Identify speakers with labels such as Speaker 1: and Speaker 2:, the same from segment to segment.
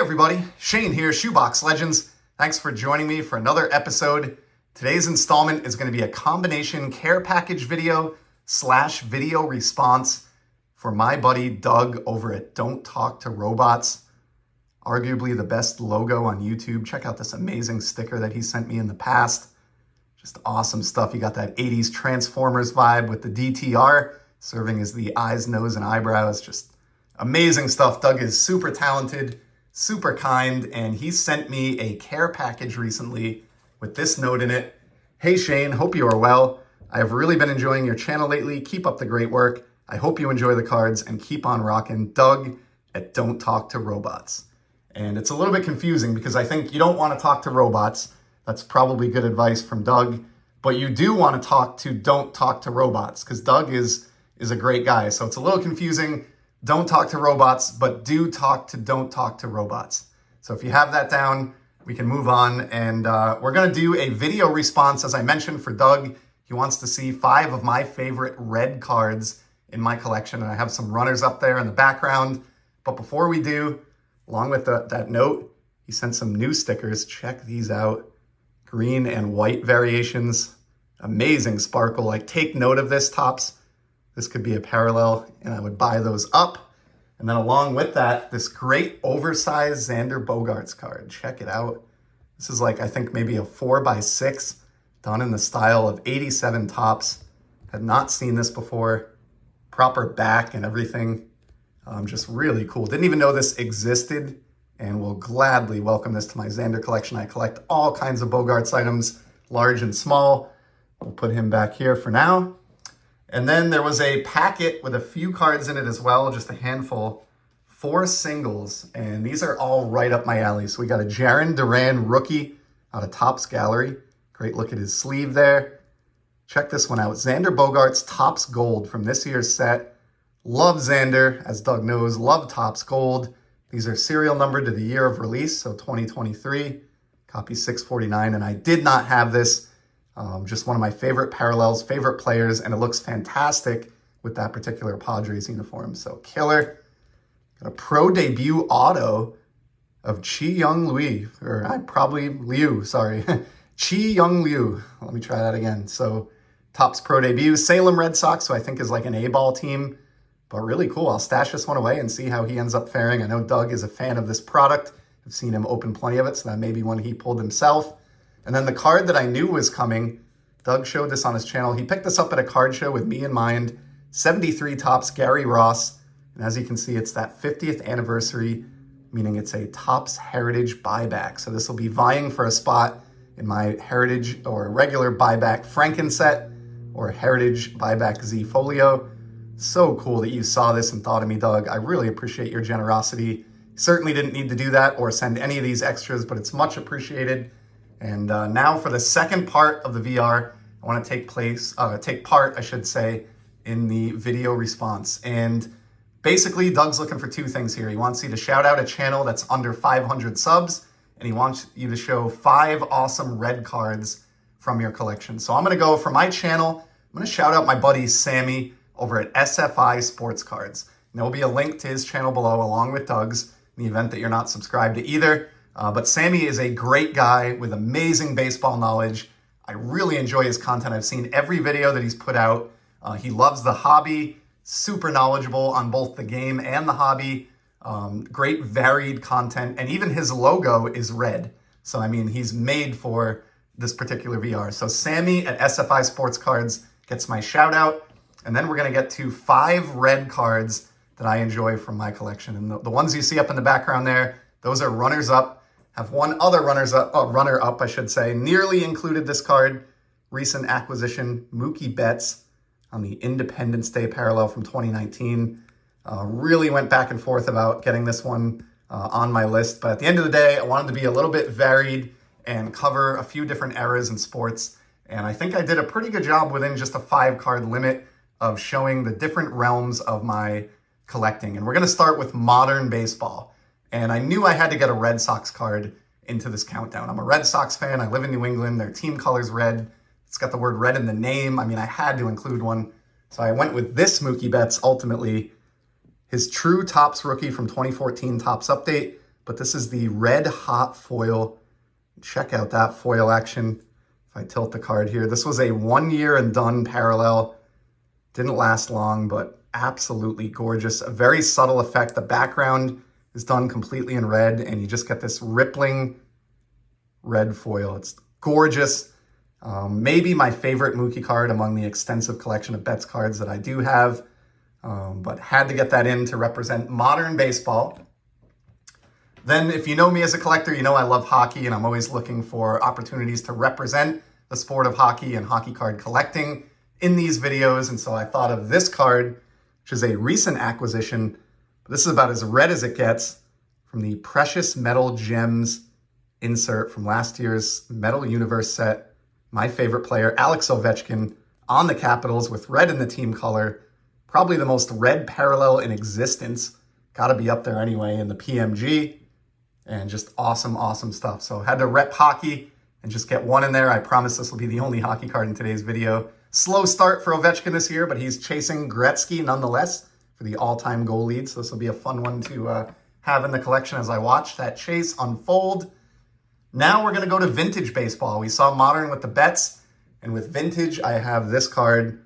Speaker 1: everybody, Shane here, Shoebox Legends. Thanks for joining me for another episode. Today's installment is going to be a combination care package video / video response for my buddy Doug over at Don't Talk to Robots. Arguably the best logo on YouTube. Check out this amazing sticker that he sent me in the past. Just awesome stuff. You got that 80s Transformers vibe with the DTR serving as the eyes, nose, and eyebrows. Just amazing stuff. Doug is super talented, super kind, and he sent me a care package recently with this note in it. Hey Shane, hope you are well. I have really been enjoying your channel lately. Keep up the great work. I hope you enjoy the cards and keep on rocking. Doug at Don't Talk to Robots. And it's a little bit confusing because I think you don't want to talk to robots. That's probably good advice from Doug. But you do want to talk to Don't Talk to Robots because Doug is a great guy. So it's a little confusing. Don't talk to robots, but do talk to Don't Talk to Robots. So if you have that down, we can move on. And we're going to do a video response, as I mentioned, for Doug. He wants to see 5 of my favorite red cards in my collection. And I have some runners up there in the background. But before we do, along with that note, he sent some new stickers. Check these out. Green and white variations. Amazing sparkle. Like, take note of this, Topps. This could be a parallel, and I would buy those up. And then along with that, this great oversized Xander Bogaerts card. Check it out. This is like, I think maybe a 4x6 done in the style of 87 Topps. Had not seen this before. Proper back and everything. Just really cool. Didn't even know this existed, and will gladly welcome this to my Xander collection. I collect all kinds of Bogaerts items, large and small. We'll put him back here for now. And then there was a packet with a few cards in it as well, just a handful, 4 singles, and these are all right up my alley. So we got a Jarren Duran rookie out of Topps Gallery. Great look at his sleeve there. Check this one out. Xander Bogaerts Topps Gold from this year's set. Love Xander, as Doug knows, love Topps Gold. These are serial numbered to the year of release, so 2023, copy 649, and I did not have this. Just one of my favorite parallels, favorite players, and it looks fantastic with that particular Padres uniform. So killer. Got a pro debut auto of Chi-Young Liu, or Liu, sorry. Chi-Young Liu. Let me try that again. So Topps pro debut, Salem Red Sox, so I think is like an A-ball team, but really cool. I'll stash this one away and see how he ends up faring. I know Doug is a fan of this product. I've seen him open plenty of it, so that may be one he pulled himself. And then the card that I knew was coming, Doug showed this on his channel. He picked this up at a card show with me in mind, 73 Topps Gary Ross. And as you can see, it's that 50th anniversary, meaning it's a Topps Heritage buyback. So this will be vying for a spot in my Heritage or regular buyback Franken set or Heritage buyback Z Folio. So cool that you saw this and thought of me, Doug. I really appreciate your generosity. Certainly didn't need to do that or send any of these extras, but it's much appreciated. And now for the second part of the VR, I want to take part, in the video response. And basically, Doug's looking for 2 things here. He wants you to shout out a channel that's under 500 subs, and he wants you to show 5 awesome red cards from your collection. So I'm going to go for my channel. I'm going to shout out my buddy Sammy over at SFI Sports Cards. And there will be a link to his channel below along with Doug's in the event that you're not subscribed to either. But Sammy is a great guy with amazing baseball knowledge. I really enjoy his content. I've seen every video that he's put out. He loves the hobby, super knowledgeable on both the game and the hobby. Great varied content, and even his logo is red. So, I mean, he's made for this particular VR. So Sammy at SFI Sports Cards gets my shout out. And then we're going to get to 5 red cards that I enjoy from my collection. And the ones you see up in the background there, those are runners up. Have one other runner up, I should say. Nearly included this card. Recent acquisition, Mookie Betts on the Independence Day parallel from 2019. Really went back and forth about getting this one on my list. But at the end of the day, I wanted to be a little bit varied and cover a few different eras in sports. And I think I did a pretty good job within just a 5-card limit of showing the different realms of my collecting. And we're going to start with modern baseball. And I knew I had to get a Red Sox card into this countdown. I'm a Red Sox fan. I live in New England. Their team color's red. It's got the word red in the name. I mean, I had to include one. So I went with this Mookie Betts ultimately. His true Topps rookie from 2014 Topps Update. but this is the red hot foil. Check out that foil action. If I tilt the card here, this was a 1 year and done parallel. Didn't last long, but absolutely gorgeous. A very subtle effect. The background is done completely in red, and you just get this rippling red foil. It's gorgeous. Maybe my favorite Mookie card among the extensive collection of Betts cards that I do have, but had to get that in to represent modern baseball. Then if you know me as a collector, you know I love hockey, and I'm always looking for opportunities to represent the sport of hockey and hockey card collecting in these videos. And so I thought of this card, which is a recent acquisition. This is about as red as it gets, from the Precious Metal Gems insert from last year's Metal Universe set. My favorite player, Alex Ovechkin, on the Capitals with red in the team color. Probably the most red parallel in existence. Got to be up there anyway in the PMG. And just awesome, awesome stuff. So had to rep hockey and just get one in there. I promise this will be the only hockey card in today's video. Slow start for Ovechkin this year, but he's chasing Gretzky nonetheless for the all-time goal lead. So this will be a fun one to have in the collection as I watch that chase unfold. Now we're going to go to vintage baseball. We saw modern with the Betts, and with vintage, I have this card,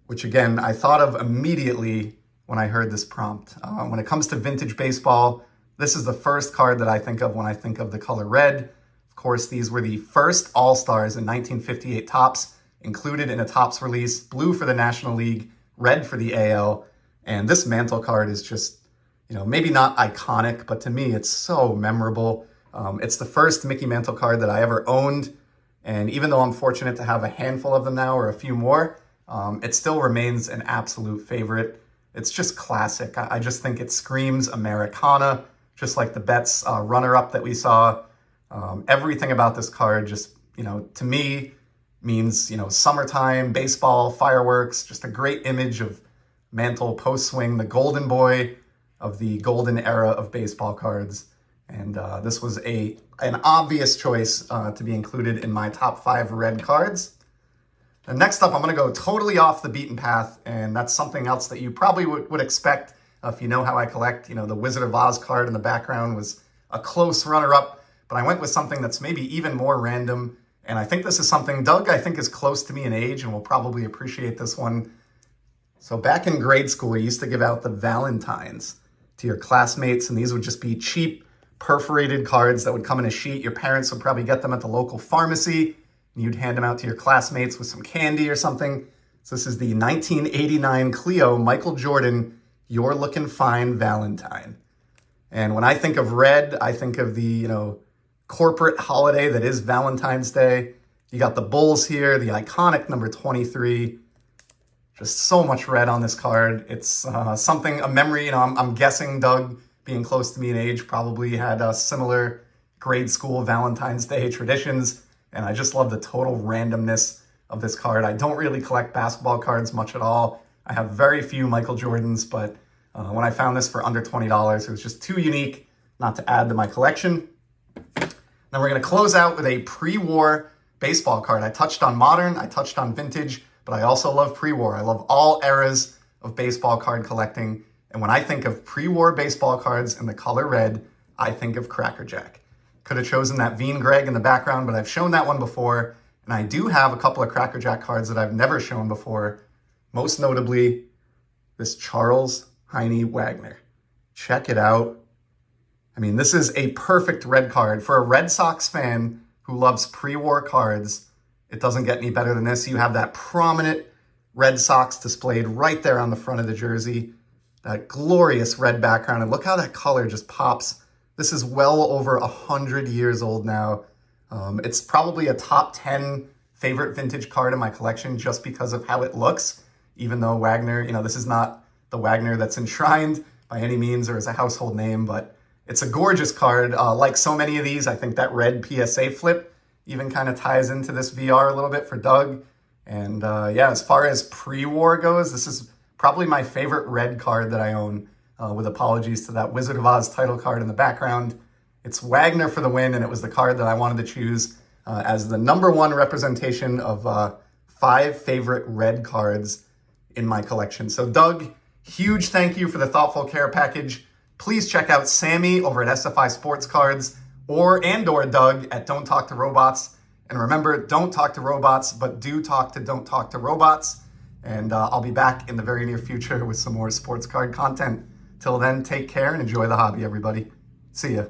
Speaker 1: which again, I thought of immediately when I heard this prompt. When it comes to vintage baseball, this is the first card that I think of when I think of the color red. Of course, these were the first All-Stars in 1958 Topps, included in a Topps release, blue for the National League, red for the AL. And this mantle card is just, maybe not iconic, but to me, it's so memorable. It's the first Mickey Mantle card that I ever owned. And even though I'm fortunate to have a handful of them now or a few more, it still remains an absolute favorite. It's just classic. I just think it screams Americana, just like the Betts runner-up that we saw. Everything about this card just, to me, means, summertime, baseball, fireworks, just a great image of Mantle post-swing, the golden boy of the golden era of baseball cards. And this was an obvious choice to be included in my top 5 red cards. And next up, I'm going to go totally off the beaten path, and that's something else that you probably would expect if you know how I collect. The Wizard of Oz card in the background was a close runner-up, but I went with something that's maybe even more random. And I think this is something Doug, I think, is close to me in age and will probably appreciate this one. So back in grade school, we used to give out the Valentines to your classmates, and these would just be cheap, perforated cards that would come in a sheet. Your parents would probably get them at the local pharmacy, and you'd hand them out to your classmates with some candy or something. So this is the 1989 Clio Michael Jordan You're Looking Fine Valentine. And when I think of red, I think of the, corporate holiday that is Valentine's Day. You got the Bulls here, the iconic number 23. Just so much red on this card. It's a memory, I'm guessing Doug, being close to me in age, probably had similar grade school Valentine's Day traditions. And I just love the total randomness of this card. I don't really collect basketball cards much at all. I have very few Michael Jordans, but when I found this for under $20, it was just too unique not to add to my collection. Then we're going to close out with a pre-war baseball card. I touched on modern, I touched on vintage, but I also love pre-war. I love all eras of baseball card collecting. And when I think of pre-war baseball cards in the color red, I think of Cracker Jack. Could have chosen that Veen Greg in the background, but I've shown that one before. And I do have a couple of Cracker Jack cards that I've never shown before. Most notably, this Charles Heine Wagner. Check it out. I mean, this is a perfect red card. For a Red Sox fan who loves pre-war cards, it doesn't get any better than this. You have that prominent Red Sox displayed right there on the front of the jersey. That glorious red background. And look how that color just pops. This is well over 100 years old now. It's probably a top 10 favorite vintage card in my collection just because of how it looks. Even though Wagner, this is not the Wagner that's enshrined by any means or is a household name, but it's a gorgeous card. Like so many of these, I think that red PSA flip even kind of ties into this VR a little bit for Doug. And yeah, as far as pre-war goes, this is probably my favorite red card that I own, with apologies to that Wizard of Oz title card in the background. It's Wagner for the win, and it was the card that I wanted to choose as the number 1 representation of 5 favorite red cards in my collection. So Doug, huge thank you for the thoughtful care package. Please check out Sammy over at SFI Sports Cards or Doug at Don't Talk to Robots. And remember, don't talk to robots, but do talk to Don't Talk to Robots. And I'll be back in the very near future with some more sports card content. Till then, take care and enjoy the hobby, everybody. See ya.